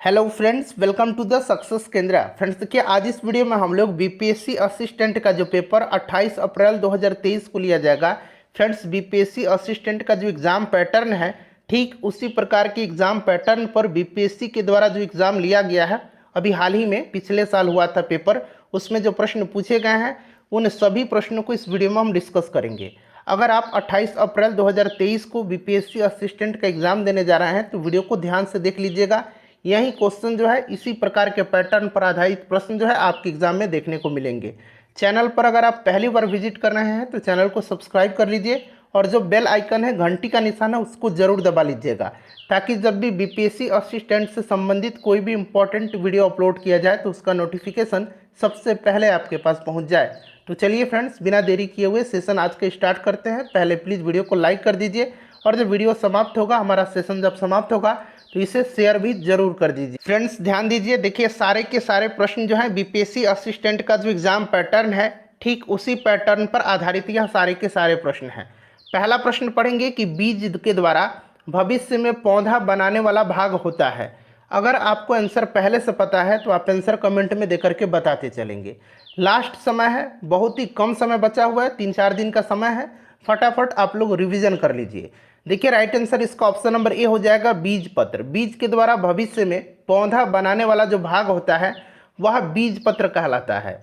Hello friends, welcome to the Success Kendra. Friends देखिए, आज इस वीडियो में हम लोग बीपीएससी असिस्टेंट का जो पेपर 28 अप्रैल 2023 को लिया जाएगा। फ्रेंड्स, बीपीएससी असिस्टेंट का जो एग्ज़ाम पैटर्न है, ठीक उसी प्रकार के एग्ज़ाम पैटर्न पर बीपीएससी के द्वारा जो एग्ज़ाम लिया गया है, अभी हाल ही में पिछले साल हुआ था पेपर, उसमें जो प्रश्न पूछे गए हैं उन सभी प्रश्नों को इस वीडियो में हम डिस्कस करेंगे। अगर आप 28 अप्रैल 2023 को बीपीएससी असिस्टेंट का एग्ज़ाम देने जा रहे हैं तो वीडियो को ध्यान से देख लीजिएगा। यही क्वेश्चन जो है इसी प्रकार के पैटर्न पर आधारित प्रश्न जो है आपके एग्जाम में देखने को मिलेंगे। चैनल पर अगर आप पहली बार विजिट कर रहे हैं तो चैनल को सब्सक्राइब कर लीजिए और जो बेल आइकन है, घंटी का निशान है, उसको जरूर दबा लीजिएगा, ताकि जब भी बीपीएससी असिस्टेंट से संबंधित कोई भी इंपॉर्टेंट वीडियो अपलोड किया जाए तो उसका नोटिफिकेशन सबसे पहले आपके पास पहुंच जाए। तो चलिए फ्रेंड्स, बिना देरी किए हुए सेशन आज के स्टार्ट करते हैं। पहले प्लीज़ वीडियो को लाइक कर दीजिए और जब वीडियो समाप्त होगा, हमारा सेशन जब समाप्त होगा तो इसे शेयर भी जरूर कर दीजिए। फ्रेंड्स ध्यान दीजिए, देखिए सारे के सारे प्रश्न जो है बीपीएससी असिस्टेंट का जो एग्जाम पैटर्न है, ठीक उसी पैटर्न पर आधारित यह सारे के सारे प्रश्न हैं। पहला प्रश्न पढ़ेंगे कि बीज के द्वारा भविष्य में पौधा बनाने वाला भाग होता है। अगर आपको आंसर पहले से पता है तो आप आंसर कमेंट में देकर के बताते चलेंगे। लास्ट समय है, बहुत ही कम समय बचा हुआ है, 3-4 दिन का समय है, फटाफट आप लोग रिवीजन कर लीजिए। देखिए राइट आंसर इसका ऑप्शन नंबर ए हो जाएगा, बीज पत्र। बीज के द्वारा भविष्य में पौधा बनाने वाला जो भाग होता है वह बीज पत्र कहलाता है।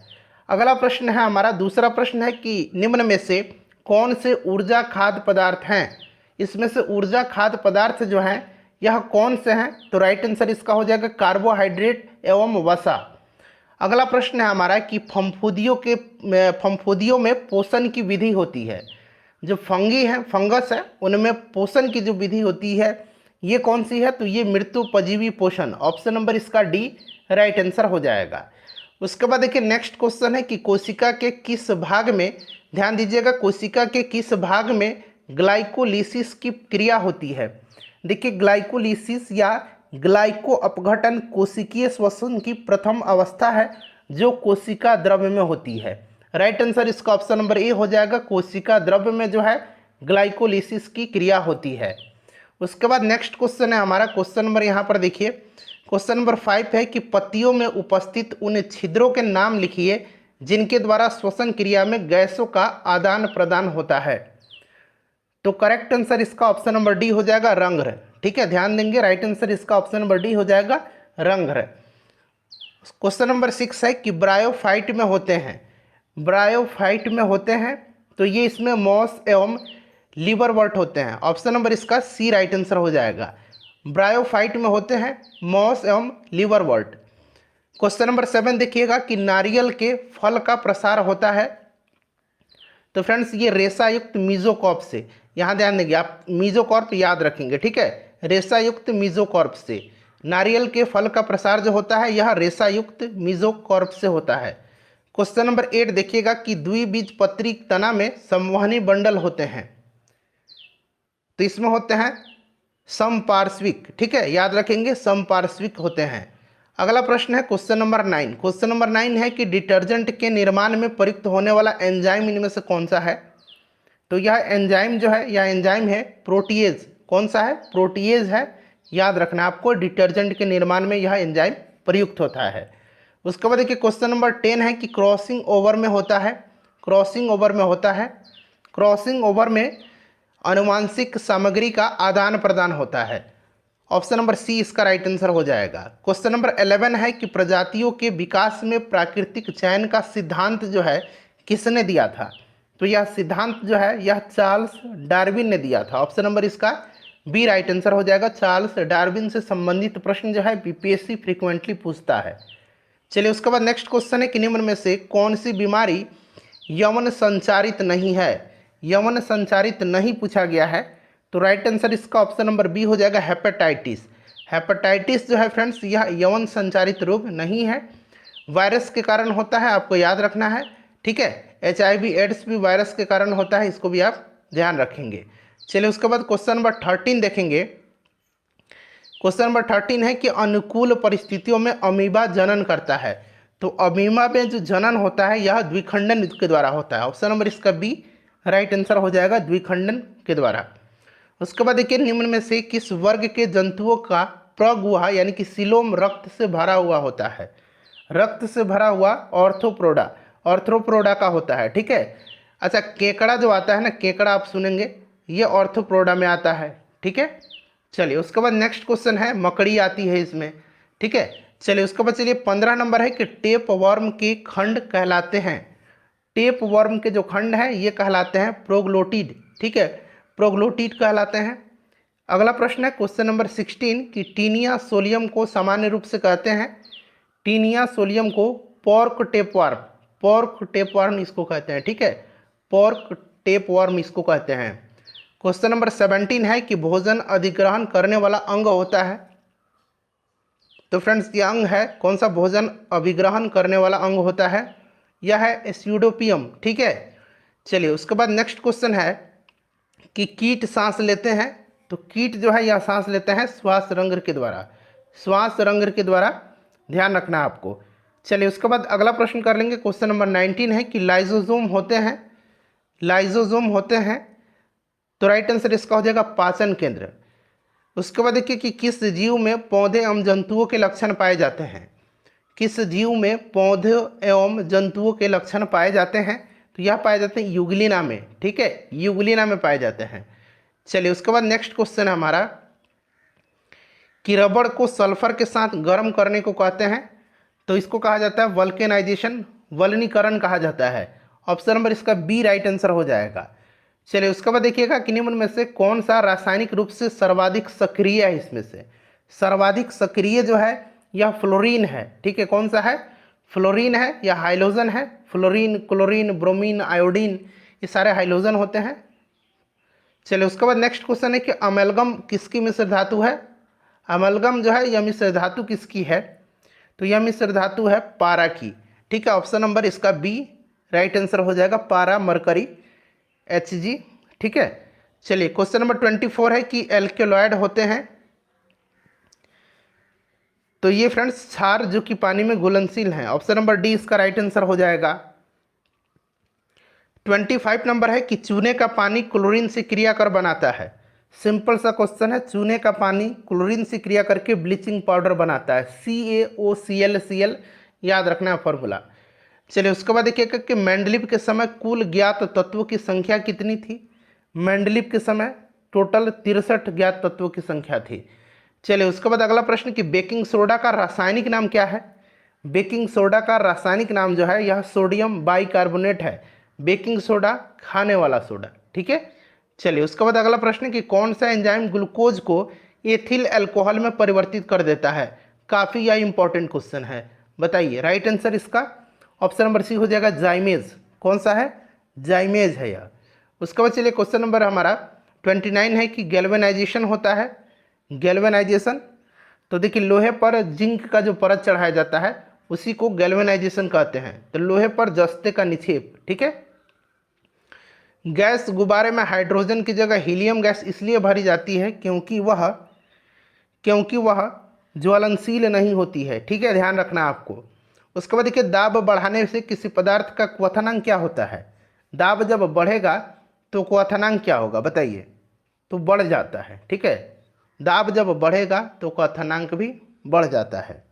अगला प्रश्न है हमारा, दूसरा प्रश्न है कि निम्न में से कौन से ऊर्जा खाद्य पदार्थ हैं। इसमें से ऊर्जा खाद्य पदार्थ जो हैं यह कौन से हैं, तो राइट आंसर इसका हो जाएगा कार्बोहाइड्रेट एवं वसा। अगला प्रश्न है हमारा कि फफूंदियों में पोषण की विधि होती है। जो फंगी है, फंगस है, उनमें पोषण की जो विधि होती है ये कौन सी है, तो ये मृत्युपजीवी पोषण। ऑप्शन नंबर इसका डी राइट आंसर हो जाएगा। उसके बाद देखिए नेक्स्ट क्वेश्चन है कि कोशिका के किस भाग में, ध्यान दीजिएगा, कोशिका के किस भाग में ग्लाइकोलिसिस की क्रिया होती है। देखिए ग्लाइकोलिसिस या ग्लाइको अपघटन कोशिकीय श्वसन की प्रथम अवस्था है जो कोशिका द्रव्य में होती है। राइट आंसर इसका ऑप्शन नंबर ए हो जाएगा, कोशिका द्रव्य में जो है ग्लाइकोलिसिस की क्रिया होती है। उसके बाद नेक्स्ट क्वेश्चन है हमारा, क्वेश्चन नंबर यहाँ पर देखिए, क्वेश्चन नंबर 5 है कि पत्तियों में उपस्थित उन छिद्रों के नाम लिखिए जिनके द्वारा श्वसन क्रिया में गैसों का आदान प्रदान होता है। तो करेक्ट आंसर इसका ऑप्शन नंबर डी हो जाएगा, रंध्र। ठीक है, ध्यान देंगे, राइट आंसर इसका ऑप्शन नंबर डी हो जाएगा, रंध्र। क्वेश्चन नंबर 6 है कि ब्रायोफाइट में होते हैं, ब्रायोफाइट में होते हैं, तो ये इसमें मॉस एवं लिवरवर्ट होते हैं। ऑप्शन नंबर इसका सी राइट आंसर हो जाएगा, ब्रायोफाइट में होते हैं मॉस एवं लिवरवर्ट। क्वेश्चन नंबर 7 देखिएगा कि नारियल के फल का प्रसार होता है, तो फ्रेंड्स ये रेशा युक्त मीजोकॉर्प से, यहाँ ध्यान देंगे आप, मीजोकॉर्प याद रखेंगे, ठीक है, रेशा युक्त मीजोकॉर्प से नारियल के फल का प्रसार जो होता है यह रेशा युक्त मीजोकॉर्प से होता है। क्वेश्चन नंबर 8 देखिएगा कि द्विबीजपत्री तना में संवहनी बंडल होते हैं, तो इसमें होते हैं समपार्श्विक, ठीक है, याद रखेंगे समपार्श्विक होते हैं। अगला प्रश्न है क्वेश्चन नंबर 9। क्वेश्चन नंबर 9 है कि डिटर्जेंट के निर्माण में प्रयुक्त होने वाला एंजाइम इनमें से कौन सा है। तो यह एंजाइम जो है, यह एंजाइम है प्रोटीएज। कौन सा है, प्रोटीएज है, याद रखना आपको, डिटर्जेंट के निर्माण में यह एंजाइम प्रयुक्त होता है। उसके बाद देखिए क्वेश्चन नंबर 10 है कि क्रॉसिंग ओवर में होता है, क्रॉसिंग ओवर में होता है, क्रॉसिंग ओवर में आनुवांशिक सामग्री का आदान प्रदान होता है। ऑप्शन नंबर सी इसका राइट आंसर हो जाएगा। क्वेश्चन नंबर 11 है कि प्रजातियों के विकास में प्राकृतिक चयन का सिद्धांत जो है किसने दिया था। तो यह सिद्धांत जो है यह चार्ल्स डार्विन ने दिया था। ऑप्शन नंबर इसका बी राइट आंसर हो जाएगा, चार्ल्स डार्विन से संबंधित प्रश्न जो है बीपीएससी फ्रीक्वेंटली पूछता है। चलिए उसके बाद नेक्स्ट क्वेश्चन है कि निम्न में से कौन सी बीमारी यौन संचारित नहीं है। यौन संचारित नहीं पूछा गया है, तो राइट आंसर इसका ऑप्शन नंबर बी हो जाएगा, हेपेटाइटिस। हेपेटाइटिस जो है फ्रेंड्स यह यौन संचारित रोग नहीं है, वायरस के कारण होता है, आपको याद रखना है, ठीक है। HIV एड्स भी वायरस के कारण होता है, इसको भी आप ध्यान रखेंगे। चलिए उसके बाद क्वेश्चन नंबर 13 देखेंगे। क्वेश्चन नंबर 13 है कि अनुकूल परिस्थितियों में अमीबा जनन करता है। तो अमीबा में जो जनन होता है यह द्विखंडन के द्वारा होता है। ऑप्शन नंबर इसका बी राइट आंसर हो जाएगा, द्विखंडन के द्वारा। उसके बाद देखिए निम्न में से किस वर्ग के जंतुओं का प्रगुहा यानी कि सीलोम रक्त से भरा हुआ होता है, रक्त से भरा हुआ ऑर्थोप्रोडा, ऑर्थोप्रोडा का होता है, ठीक है। अच्छा, केकड़ा जो आता है ना, केकड़ा आप सुनेंगे, ये ऑर्थोप्रोडा में आता है, ठीक है। चलिए उसके बाद नेक्स्ट क्वेश्चन है, मकड़ी आती है इसमें, ठीक है। चलिए उसके बाद चलिए 15 नंबर है कि टेप वर्म के खंड कहलाते हैं, टेप वर्म के जो खंड हैं ये कहलाते हैं प्रोग्लोटिड, ठीक है, प्रोग्लोटिड कहलाते हैं। अगला प्रश्न है क्वेश्चन नंबर 16 कि टीनिया सोलियम को सामान्य रूप से कहते हैं, टीनिया सोलियम को पॉर्क टेपवर्म, पॉर्क टेपवर्म इसको कहते हैं, ठीक है, पॉर्क टेपवर्म इसको कहते हैं। क्वेश्चन नंबर 17 है कि भोजन अधिग्रहण करने वाला अंग होता है, तो फ्रेंड्स ये अंग है कौन सा, भोजन अभिग्रहण करने वाला अंग होता है, यह है एस्यूडोपियम, ठीक है। चलिए उसके बाद नेक्स्ट क्वेश्चन है कि कीट सांस लेते हैं, तो कीट जो है यह सांस लेते हैं श्वास रंध्र के द्वारा, श्वास रंध्र के द्वारा, ध्यान रखना है आपको। चलिए उसके बाद अगला प्रश्न कर लेंगे, क्वेश्चन नंबर 19 है कि लाइजोसोम होते हैं, लाइजोसोम होते हैं, तो राइट आंसर इसका हो जाएगा पाचन केंद्र। उसके बाद देखिए कि किस जीव में पौधे एवं जंतुओं के लक्षण पाए जाते हैं, किस जीव में पौधे एवं जंतुओं के लक्षण पाए जाते हैं, तो यह पाए जाते हैं यूग्लिना में, ठीक है, यूग्लिना में पाए जाते हैं। चलिए उसके बाद नेक्स्ट क्वेश्चन है हमारा कि रबड़ को सल्फर के साथ गर्म करने को कहते हैं, तो इसको कहा जाता है वल्केनाइजेशन, वलनीकरण कहा जाता है। ऑप्शन नंबर इसका बी राइट आंसर हो जाएगा। चलिए उसके बाद देखिएगा कि निम्न में से कौन सा रासायनिक रूप से सर्वाधिक सक्रिय है, इसमें से सर्वाधिक सक्रिय जो है यह फ्लोरीन है, ठीक है, कौन सा है, फ्लोरीन है या हाइलोजन है, फ्लोरीन, क्लोरीन, ब्रोमीन, आयोडीन, ये सारे हाइलोजन होते हैं। चलिए उसके बाद नेक्स्ट क्वेश्चन है कि अमेलगम किसकी मिश्र धातु है, अमेलगम जो है यह मिश्र धातु किसकी है, तो यह मिश्र धातु है पारा की, ठीक है, ऑप्शन नंबर इसका बी राइट आंसर हो जाएगा, पारा मरकरी Hg, ठीक है। चलिए क्वेश्चन नंबर 24 है कि एल्केलॉयड होते हैं, तो ये फ्रेंड्स क्षार जो कि पानी में घुलनशील हैं, ऑप्शन नंबर डी इसका राइट आंसर हो जाएगा। 25 नंबर है कि चूने का पानी क्लोरीन से क्रिया कर बनाता है, सिंपल सा क्वेश्चन है, चूने का पानी क्लोरीन से क्रिया करके ब्लीचिंग पाउडर बनाता है, CaOClCl, याद रखना है फॉर्मूला। चलिए उसके बाद देखिएगा कि मेंडलीव के समय कुल ज्ञात तत्वों की संख्या कितनी थी, मेंडलीव के समय टोटल 63 ज्ञात तत्वों की संख्या थी। चलिए उसके बाद अगला प्रश्न कि बेकिंग सोडा का रासायनिक नाम क्या है, बेकिंग सोडा का रासायनिक नाम जो है यह सोडियम बाइकार्बोनेट है, बेकिंग सोडा खाने वाला सोडा, ठीक है। चलिए उसके बाद अगला प्रश्न कि कौन सा एंजाइम ग्लूकोज को एथिल अल्कोहल में परिवर्तित कर देता है, काफ़ी यह इंपॉर्टेंट क्वेश्चन है, बताइए राइट आंसर इसका ऑप्शन नंबर सी हो जाएगा जाइमेज, कौन सा है, जाइमेज है यह। उसके बाद चलिए क्वेश्चन नंबर हमारा 29 है कि गैल्वेनाइजेशन होता है, गैल्वेनाइजेशन, तो देखिए लोहे पर जिंक का जो परत चढ़ाया जाता है उसी को गैल्वेनाइजेशन कहते हैं, तो लोहे पर जस्ते का निक्षेप, ठीक है। गैस गुब्बारे में हाइड्रोजन की जगह हीलियम गैस इसलिए भरी जाती है क्योंकि वह ज्वलनशील नहीं होती है, ठीक है, ध्यान रखना आपको। उसके बाद देखिए दाब बढ़ाने से किसी पदार्थ का क्वथनांक क्या होता है, दाब जब बढ़ेगा तो क्वथनांक क्या होगा बताइए, तो बढ़ जाता है, ठीक है, दाब जब बढ़ेगा तो क्वथनांक भी बढ़ जाता है।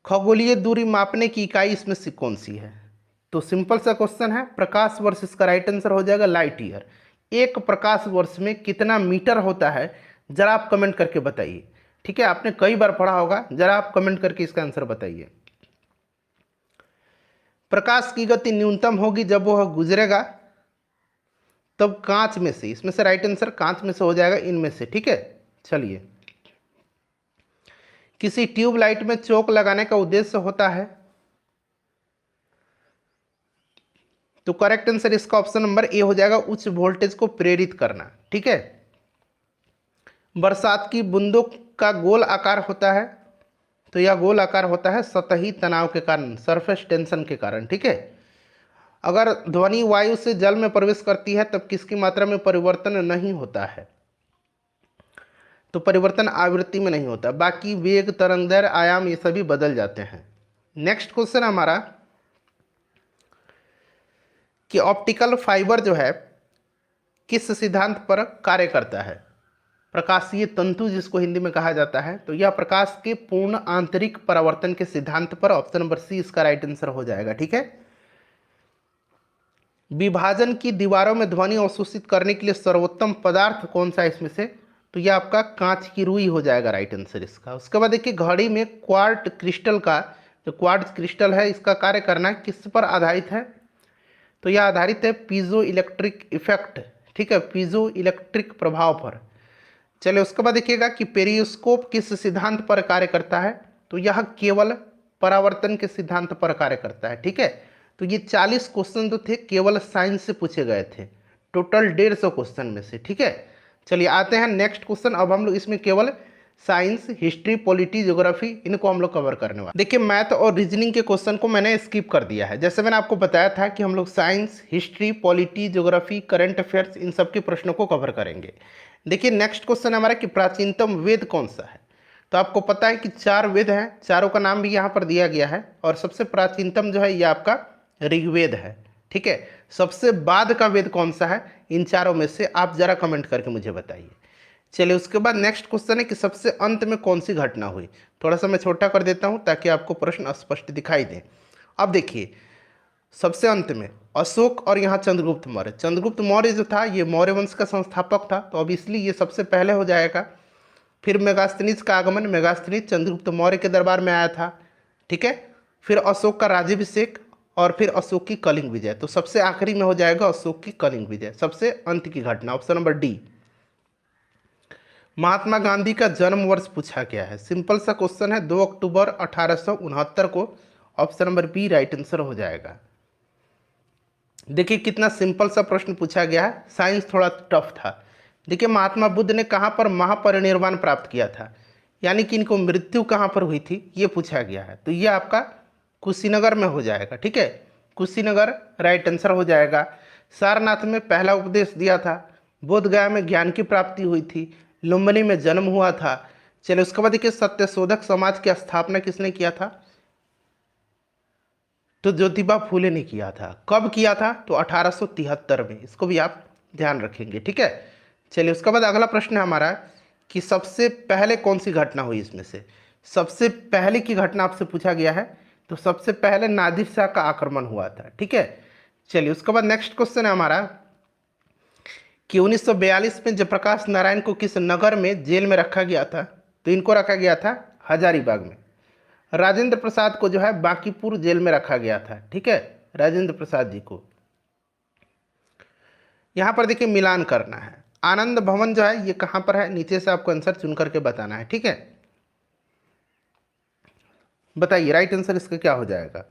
खगोलीय दूरी मापने की इकाई इसमें से कौन सी है, तो सिंपल सा क्वेश्चन है, प्रकाश वर्ष इसका राइट आंसर हो जाएगा, लाइट ईयर। एक प्रकाश वर्ष में कितना मीटर होता है, जरा आप कमेंट करके बताइए, ठीक है, आपने कई बार पढ़ा होगा, जरा आप कमेंट करके इसका आंसर बताइए। प्रकाश की गति न्यूनतम होगी जब वह गुजरेगा तब कांच में से, इसमें से राइट आंसर कांच में से हो जाएगा, इनमें से, ठीक है। चलिए किसी ट्यूबलाइट में चौक लगाने का उद्देश्य होता है, तो करेक्ट आंसर इसका ऑप्शन नंबर ए हो जाएगा, उच्च वोल्टेज को प्रेरित करना, ठीक है। बरसात की बूंदों का गोल आकार होता है, तो यह गोल आकार होता है सतही तनाव के कारण, सरफेस टेंशन के कारण, ठीक है। अगर ध्वनि वायु से जल में प्रवेश करती है तब किसकी मात्रा में परिवर्तन नहीं होता है, तो परिवर्तन आवृत्ति में नहीं होता, बाकी वेग, तरंगदैर्घ्य, आयाम ये सभी बदल जाते हैं। नेक्स्ट क्वेश्चन हमारा कि ऑप्टिकल फाइबर जो है किस सिद्धांत पर कार्य करता है, प्रकाशीय तंतु जिसको हिंदी में कहा जाता है। तो यह प्रकाश के पूर्ण आंतरिक परावर्तन के सिद्धांत पर, ऑप्शन नंबर सी इसका राइट आंसर हो जाएगा। ठीक है। विभाजन की दीवारों में ध्वनि अवशोषित करने के लिए सर्वोत्तम पदार्थ कौन सा है इसमें से? तो यह आपका कांच की रुई हो जाएगा राइट आंसर इसका। उसके बाद देखिए घड़ी में क्वार्ट क्रिस्टल का, जो क्वार्ट्ज क्रिस्टल है, इसका कार्य करना किस पर आधारित है? तो यह आधारित है पीजो इलेक्ट्रिक इफेक्ट। ठीक है, पीजो इलेक्ट्रिक प्रभाव पर। चलिए उसके बाद देखिएगा कि पेरियोस्कोप किस सिद्धांत पर कार्य करता है? तो यह केवल परावर्तन के सिद्धांत पर कार्य करता है। ठीक है, तो ये 40 क्वेश्चन जो थे केवल साइंस से पूछे गए थे, टोटल 150 क्वेश्चन में से। ठीक है, चलिए आते हैं नेक्स्ट क्वेश्चन। अब हम लोग इसमें केवल साइंस, हिस्ट्री, पॉलिटी, ज्योग्राफी, इनको हम लोग कवर करने वाले। देखिए मैथ और रीजनिंग के क्वेश्चन को मैंने स्किप कर दिया है। जैसे मैंने आपको बताया था कि हम लोग science, history, polity, geography, current affairs, इन सब के प्रश्नों को कवर करेंगे। देखिए नेक्स्ट क्वेश्चन हमारा कि प्राचीनतम वेद कौन सा है? तो आपको पता है कि 4 वेद हैं, चारों का नाम भी यहाँ पर दिया गया है, और सबसे प्राचीनतम जो है ये आपका ऋग्वेद है। ठीक है, सबसे बाद का वेद कौन सा है इन चारों में से? आप जरा कमेंट करके मुझे बताइए। चलिए उसके बाद नेक्स्ट क्वेश्चन है कि सबसे अंत में कौन सी घटना हुई? थोड़ा सा मैं छोटा कर देता हूं ताकि आपको प्रश्न स्पष्ट दिखाई दे। अब देखिए सबसे अंत में अशोक और यहाँ चंद्रगुप्त मौर्य। चंद्रगुप्त मौर्य जो था ये मौर्य वंश का संस्थापक था, तो अब इसलिए ये सबसे पहले हो जाएगा। फिर मेगास्थनीज का आगमन, मेगास्थनीज चंद्रगुप्त मौर्य के दरबार में आया था। ठीक है, फिर अशोक का राज्याभिषेक, और फिर अशोक की कलिंग विजय। तो सबसे आखिरी में हो जाएगा अशोक की कलिंग विजय, सबसे अंत की घटना, option number D. Mahatma Gandhi का जन्म वर्ष पूछा गया है, सिंपल सा क्वेश्चन है, 2 अक्टूबर 1869 को, option number B right answer हो जाएगा। देखिए कितना सिंपल सा प्रश्न पूछा गया है, साइंस थोड़ा टफ था। देखिए महात्मा बुद्ध ने कहाँ पर महापरिनिर्वाण प्राप्त किया था, यानी कि इनको मृत्यु कहाँ पर हुई थी, ये पूछा गया है। तो ये आपका कुशीनगर में हो जाएगा। ठीक है, कुशीनगर राइट आंसर हो जाएगा। सारनाथ में पहला उपदेश दिया था, बोध गया में ज्ञान की प्राप्ति हुई थी, लुम्बिनी में जन्म हुआ था। चलिए उसके बाद देखिए सत्यशोधक समाज की स्थापना किसने किया था? तो ज्योतिबा फूले ने किया था। कब किया था? तो 1873 में। इसको भी आप ध्यान रखेंगे। ठीक है, चलिए उसके बाद अगला प्रश्न है हमारा कि सबसे पहले कौन सी घटना हुई इसमें से? सबसे पहले की घटना आपसे पूछा गया है, तो सबसे पहले नादिर शाह का आक्रमण हुआ था। ठीक है, चलिए उसके बाद नेक्स्ट क्वेश्चन है हमारा कि 1942 में जयप्रकाश नारायण को किस नगर में जेल में रखा गया था? तो इनको रखा गया था हजारीबाग में। राजेंद्र प्रसाद को जो है बांकीपुर जेल में रखा गया था। ठीक है, राजेंद्र प्रसाद जी को। यहाँ पर देखिए मिलान करना है। आनंद भवन जो है ये कहाँ पर है? नीचे से आपको आंसर चुन करके बताना है। ठीक है, बताइए राइट आंसर इसका क्या हो जाएगा?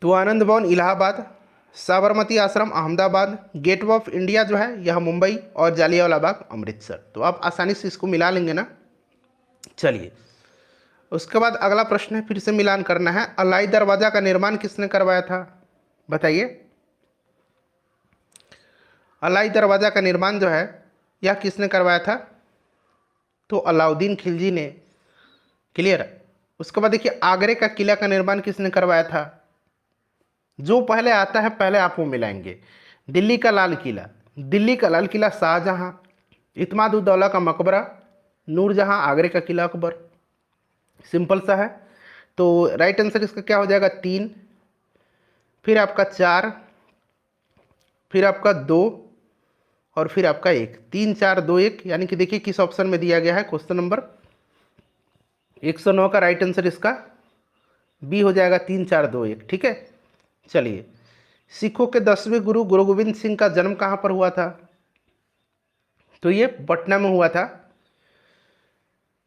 तो आनंद भवन इलाहाबाद, साबरमती आश्रम अहमदाबाद, गेटवे ऑफ इंडिया जो है यह मुंबई, और जालियांवाला बाग अमृतसर। तो आप आसानी से इसको मिला लेंगे ना। चलिए उसके बाद अगला प्रश्न है, फिर से मिलान करना है। अलाई दरवाजा का निर्माण किसने करवाया था? बताइए। अलाई दरवाजा का निर्माण जो है यह किसने करवाया था? तो अलाउद्दीन खिलजी ने। क्लियर। उसके बाद देखिए आगरे का किला का निर्माण किसने करवाया था? जो पहले आता है पहले आप वो मिलाएंगे। दिल्ली का लाल किला, दिल्ली का लाल किला शाहजहां। इत्माद-उद-दौला का मकबरा नूरजहां, आगरे का किला अकबर। सिंपल सा है। तो राइट आंसर इसका क्या हो जाएगा? 3, फिर आपका 4, फिर आपका 2, और फिर आपका 1। 3 4 2 1, यानी कि देखिए किस ऑप्शन में दिया गया है। क्वेश्चन नंबर 109 का राइट आंसर इसका बी हो जाएगा, 3 4 2 1। ठीक है, चलिए सिखों के 10वें गुरु गुरु गोविंद सिंह का जन्म कहाँ पर हुआ था? तो ये पटना में हुआ था।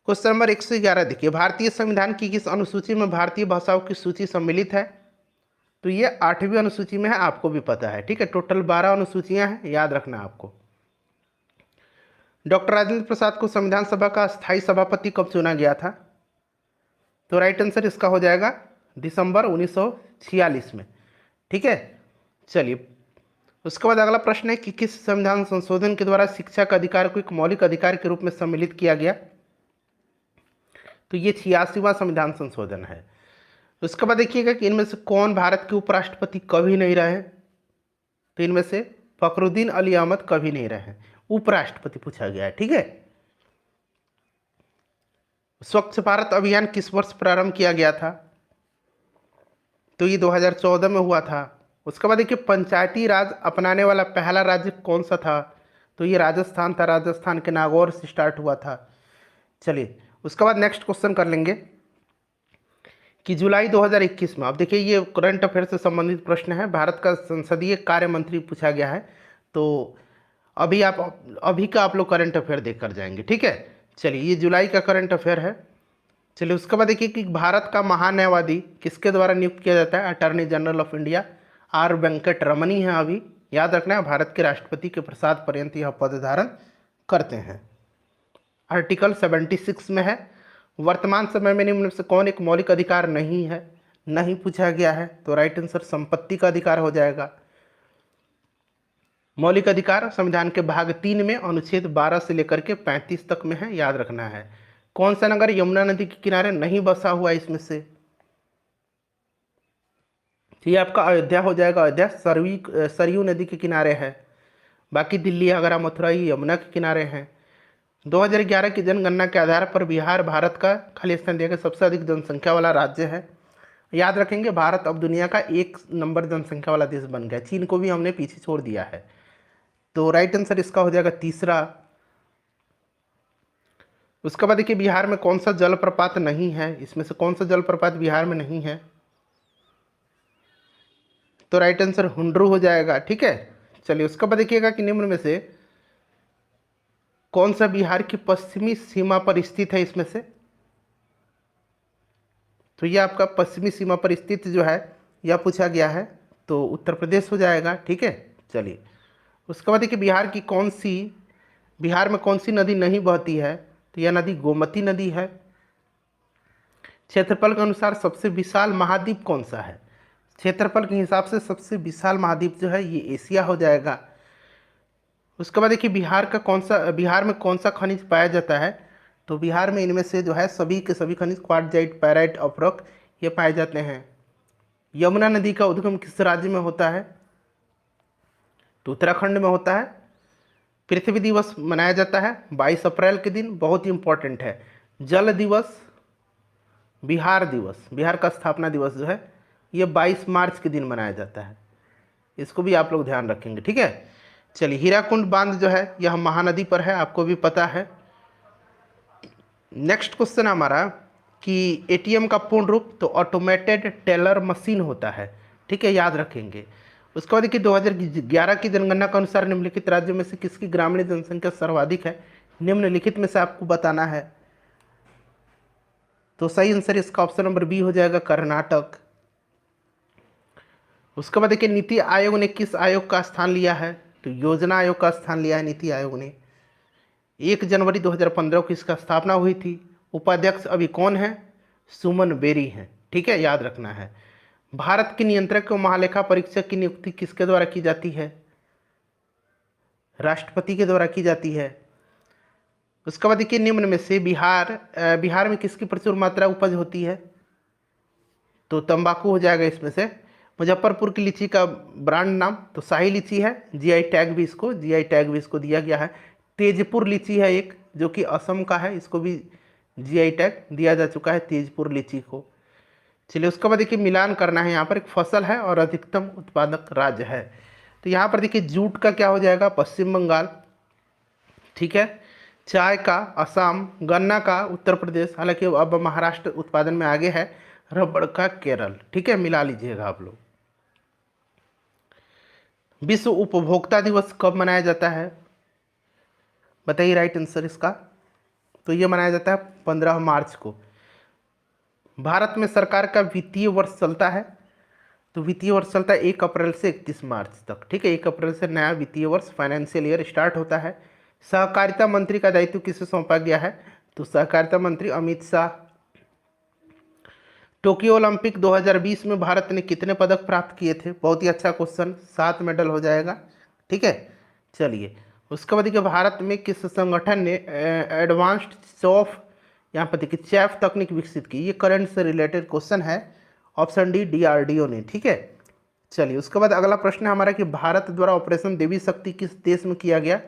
क्वेश्चन नंबर 111 देखिए, भारतीय संविधान की किस अनुसूची में भारतीय भाषाओं की सूची सम्मिलित है? तो ये 8वीं अनुसूची में है, आपको भी पता है। ठीक है, टोटल 12 अनुसूचियां हैं, याद रखना आपको। डॉक्टर राजेंद्र प्रसाद को संविधान सभा का स्थायी सभापति कब चुना गया था? तो राइट आंसर इसका हो जाएगा दिसंबर 1946 में। ठीक है, चलिए उसके बाद अगला प्रश्न है कि किस संविधान संशोधन के द्वारा शिक्षा का अधिकार को एक मौलिक अधिकार के रूप में सम्मिलित किया गया? तो ये 86वां संविधान संशोधन है। उसके बाद देखिएगा कि इनमें से कौन भारत के उपराष्ट्रपति कभी नहीं रहे? तो इनमें से फखरुद्दीन अली अहमद कभी नहीं रहे। उपराष्ट्रपति पूछा गया है, ठीक है। स्वच्छ भारत अभियान किस वर्ष प्रारंभ किया गया था? तो ये 2014 में हुआ था। उसके बाद देखिए पंचायती राज अपनाने वाला पहला राज्य कौन सा था? तो ये राजस्थान था। राजस्थान के नागौर से स्टार्ट हुआ था। चलिए उसके बाद नेक्स्ट क्वेश्चन कर लेंगे कि जुलाई 2021 में, अब देखिए ये करंट अफेयर से संबंधित प्रश्न है, भारत का संसदीय कार्य मंत्री पूछा गया है। तो अभी का आप लोग करंट अफेयर देख कर जाएंगे, ठीक है। चलिए ये जुलाई का करंट अफेयर है। चलिए उसके बाद देखिए कि भारत का महान्यायवादी किसके द्वारा नियुक्त किया जाता है? Attorney General of India R Venkat Ramani है। अभी याद रखना है, भारत के राष्ट्रपति के प्रसाद पर्यंत यह पद धारण करते हैं। आर्टिकल 76 में है। वर्तमान समय में निम्न में से कौन एक मौलिक अधिकार नहीं है? नहीं पूछा गया है, तो राइट आंसर संपत्ति का अधिकार हो जाएगा। मौलिक अधिकार संविधान के भाग 3 में अनुच्छेद 12 से लेकर के 35 तक में है, याद रखना है। कौन सा नगर यमुना नदी के किनारे नहीं बसा हुआ इसमें से? ये आपका अयोध्या हो जाएगा। अयोध्या सरयू नदी के किनारे है। बाकी दिल्ली, आगरा, मथुरा ये यमुना के किनारे हैं। 2011 की जनगणना के आधार पर बिहार भारत का खाली स्थान दिया गया सबसे अधिक जनसंख्या वाला राज्य है। याद रखेंगे भारत अब दुनिया का 1 नंबर जनसंख्या वाला देश बन गया। चीन को भी हमने पीछे छोड़ दिया है। तो राइट आंसर इसका हो जाएगा तीसरा। उसके बाद देखिए बिहार में कौन सा जलप्रपात नहीं है? इसमें से कौन सा जलप्रपात बिहार में नहीं है? तो राइट आंसर हुंड्रू हो जाएगा, ठीक है। चलिए उसके बाद देखिएगा कि निम्न में से कौन सा बिहार की पश्चिमी सीमा पर स्थित है? इसमें से तो ये आपका पश्चिमी सीमा पर स्थित जो है यह पूछा गया है, तो उत्तर प्रदेश हो जाएगा, ठीक है। चलिए उसके बाद देखिए बिहार में कौन सी नदी नहीं बहती है? तो यह नदी गोमती नदी है। क्षेत्रफल के अनुसार सबसे विशाल महाद्वीप कौन सा है? क्षेत्रफल के हिसाब से सबसे विशाल महाद्वीप जो है ये एशिया हो जाएगा। उसके बाद देखिए बिहार में कौन सा खनिज पाया जाता है? तो बिहार में इनमें से जो है सभी के सभी खनिज क्वार्टजाइट, पैराइट, अपरक ये पाए जाते हैं। यमुना नदी का उद्गम किस राज्य में होता है? तो उत्तराखंड में होता है। पृथ्वी दिवस मनाया जाता है 22 अप्रैल के दिन, बहुत ही इंपॉर्टेंट है। जल दिवस, बिहार दिवस, बिहार का स्थापना दिवस जो है ये 22 मार्च के दिन मनाया जाता है। इसको भी आप लोग ध्यान रखेंगे, ठीक है। चलिए हीराकुंड बांध जो है यह महानदी पर है, आपको भी पता है। नेक्स्ट क्वेश्चन हमारा कि एटीएम का पूर्ण रूप तो ऑटोमेटेड टेलर मशीन होता है, ठीक है, याद रखेंगे। उसके बाद देखिए 2011 की जनगणना के अनुसार निम्नलिखित राज्यों में से किसकी ग्रामीण जनसंख्या सर्वाधिक है? निम्नलिखित में से आपको बताना है। तो सही आंसर इसका ऑप्शन नंबर बी हो जाएगा, कर्नाटक। उसके बाद देखिए नीति आयोग ने किस आयोग का स्थान लिया है? तो योजना आयोग का स्थान लिया है नीति आयोग ने। 1 जनवरी 2015 को इसका स्थापना हुई थी। उपाध्यक्ष अभी कौन है? सुमन बेरी हैं, ठीक है, याद रखना है। भारत के नियंत्रक एवं महालेखा परीक्षक की नियुक्ति किसके द्वारा की जाती है? राष्ट्रपति के द्वारा की जाती है। उसके बाद देखिए निम्न में से बिहार में किसकी प्रचुर मात्रा उपज होती है? तो तंबाकू हो जाएगा इसमें से। मुजफ्फरपुर की लीची का ब्रांड नाम तो शाही लीची है। जीआई टैग भी इसको दिया गया है। तेजपुर लीची है एक जो कि असम का है, इसको भी जीआई टैग दिया जा चुका है तेजपुर लीची को। चलिए उसके बाद देखिए मिलान करना है। यहाँ पर एक फसल है और अधिकतम उत्पादक राज्य है। तो यहाँ पर देखिए जूट का क्या हो जाएगा? पश्चिम बंगाल, ठीक है। चाय का असम, गन्ना का उत्तर प्रदेश, हालांकि अब महाराष्ट्र उत्पादन में आगे है। रबड़ का केरल, ठीक है, मिला लीजिएगा आप लोग। विश्व उपभोक्ता दिवस कब मनाया जाता है? बताइए राइट आंसर इसका। तो ये मनाया जाता है 15 मार्च को। भारत में सरकार का वित्तीय वर्ष चलता है, तो वित्तीय वर्ष चलता है 1 अप्रैल से 31 मार्च तक, ठीक है। 1 अप्रैल से नया वित्तीय वर्ष फाइनेंशियल ईयर स्टार्ट होता है। सहकारिता मंत्री का दायित्व किसे सौंपा गया है? तो सहकारिता मंत्री अमित शाह। टोक्यो ओलंपिक 2020 में भारत ने कितने पदक प्राप्त किए थे? बहुत ही अच्छा क्वेश्चन, 7 मेडल हो जाएगा, ठीक है। चलिए उसके बाद देखिए भारत में किस संगठन ने एडवांस्ड सॉफ यहाँ पर देखिए चैफ तकनीक विकसित की? ये करंट से रिलेटेड क्वेश्चन है। ऑप्शन डी, DRDO ने, ठीक है। चलिए उसके बाद अगला प्रश्न है हमारा कि भारत द्वारा ऑपरेशन देवी शक्ति किस देश में किया गया,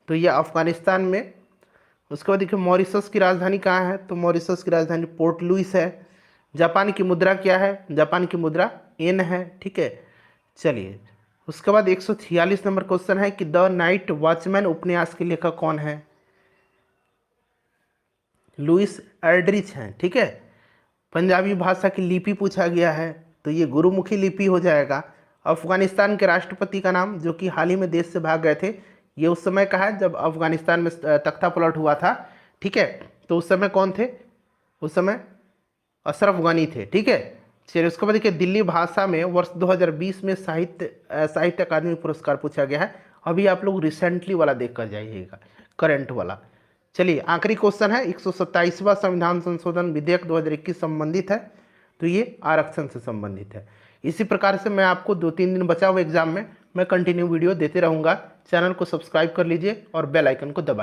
तो ये अफगानिस्तान में। उसके बाद देखिए मॉरिशस की राजधानी कहाँ है, तो मॉरिशस की राजधानी पोर्ट लुइस है। जापान की मुद्रा क्या है, जापान की मुद्रा येन है, ठीक है। चलिए उसके बाद 146 नंबर क्वेश्चन है कि द नाइट वॉचमैन उपन्यास के लेखक कौन है, लुइस एल्ड्रिच हैं, ठीक है। पंजाबी भाषा की लिपि पूछा गया है, तो ये गुरुमुखी लिपि हो जाएगा। अफगानिस्तान के राष्ट्रपति का नाम, जो कि हाल ही में देश से भाग गए थे, ये उस समय का है जब अफगानिस्तान में तख्ता पलट हुआ था, ठीक है। तो उस समय कौन थे, उस समय अशरफ गनी थे, ठीक है। चलिए उसके बाद देखिए दिल्ली भाषा में वर्ष 2020 में साहित्य अकादमी पुरस्कार पूछा गया है। अभी आप लोग रिसेंटली वाला देख कर जाइएगा, करंट वाला। चलिए आखिरी क्वेश्चन है, 127वां संविधान संशोधन विधेयक 2021 संबंधित है, तो ये आरक्षण से संबंधित है। इसी प्रकार से मैं आपको 2-3 दिन बचा हुआ एग्जाम में मैं कंटिन्यू वीडियो देते रहूँगा। चैनल को सब्सक्राइब कर लीजिए और बेल आइकन को दबा